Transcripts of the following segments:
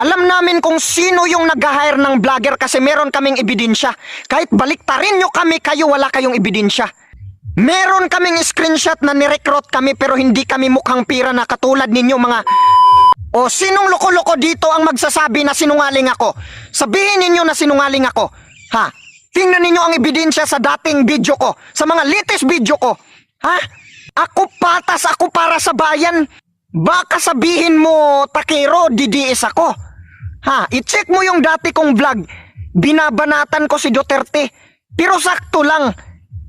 Alam namin kung sino yung nag-hire ng vlogger kasi meron kaming ebidensya. Kahit baliktarin nyo kami, kayo wala kayong ebidensya. Meron kaming screenshot na nirecruit kami pero hindi kami mukhang pira na katulad ninyo mga... O sinong loko-loko dito ang magsasabi na sinungaling ako? Sabihin ninyo na sinungaling ako. Ha? Tingnan ninyo ang ebidensya sa dating video ko, sa mga latest video ko. Ha? Ako patas, ako para sa bayan. Baka sabihin mo, Takiro, didiis ako. Ha, i-check mo yung dati kong vlog. Binabanatan ko si Duterte. Pero sakto lang.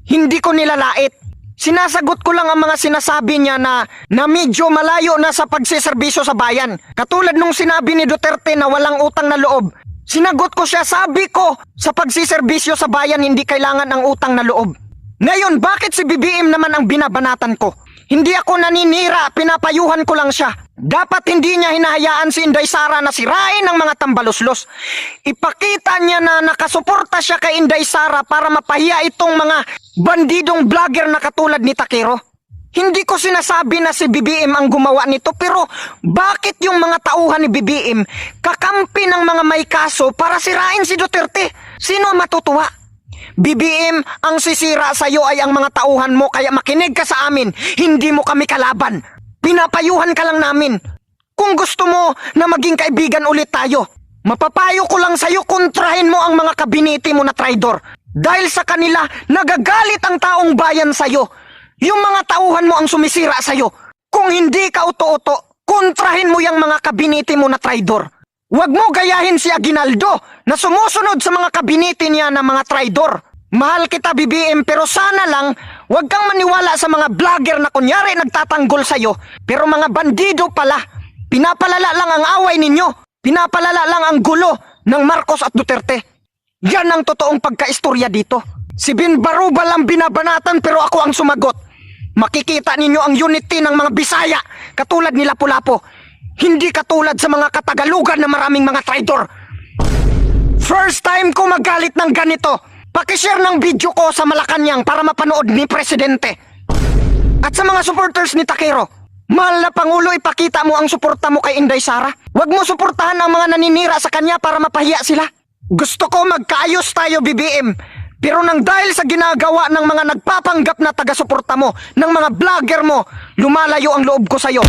Hindi ko nilalait. Sinasagot ko lang ang mga sinasabi niya na medyo malayo na sa pagsiservisyo sa bayan. Katulad nung sinabi ni Duterte na walang utang na loob. Sinagot ko siya, sabi ko, sa pagsiservisyo sa bayan hindi kailangan ang utang na loob. Ngayon, bakit si BBM naman ang binabanatan ko? Hindi ako naninira, pinapayuhan ko lang siya. Dapat hindi niya hinahayaan si Inday Sara na sirain ng mga tambaluslos. Ipakita niya na nakasuporta siya kay Inday Sara para mapahiya itong mga bandidong vlogger na katulad ni Takiro. Hindi ko sinasabi na si BBM ang gumawa nito, pero bakit yung mga tauhan ni BBM kakampi ng mga may kaso para sirain si Duterte? Sino ang matutuwa? BBM, ang sisira sa iyo ay ang mga tauhan mo, kaya makinig ka sa amin. Hindi mo kami kalaban. Pinapayuhan ka lang namin. Kung gusto mo na maging kaibigan ulit tayo, mapapayo ko lang sa iyo, kontrahin mo ang mga kabinete mo na traidor. Dahil sa kanila, nagagalit ang taong bayan sa iyo. Yung mga tauhan mo ang sumisira sa iyo. Kung hindi ka uto-uto, kontrahin mo yung mga kabinete mo na traidor. Huwag mo gayahin si Aguinaldo na sumusunod sa mga kabinete niya na mga traidor. Mahal kita BBM, pero sana lang huwag kang maniwala sa mga vlogger na kunyari nagtatanggol sa'yo. Pero mga bandido pala, pinapalala lang ang away ninyo. Pinapalala lang ang gulo ng Marcos at Duterte. Yan ang totoong pagkaistorya dito. Si Binbarubal ang binabanatan pero ako ang sumagot. Makikita ninyo ang unity ng mga Bisaya katulad ni Lapu-Lapu. Hindi katulad sa mga Katagalugan na maraming mga traidor. First time ko magalit ng ganito. Pakishare ng video ko sa Malacanang para mapanood ni Presidente. At sa mga supporters ni Takiro, mahal na Pangulo, ipakita mo ang suporta mo kay Inday Sara. Huwag mo suportahan ang mga naninira sa kanya para mapahiya sila. Gusto ko magkaayos tayo BBM. Pero nang dahil sa ginagawa ng mga nagpapanggap na taga-suporta mo, ng mga vlogger mo, lumalayo ang loob ko sa'yo.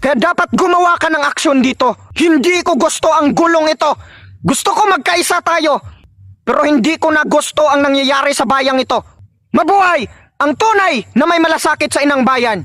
Kaya dapat gumawa ka ng aksyon dito. Hindi ko gusto ang gulong ito. Gusto ko magkaisa tayo. Pero hindi ko na gusto ang nangyayari sa bayang ito. Mabuhay ang tunay na may malasakit sa inang bayan.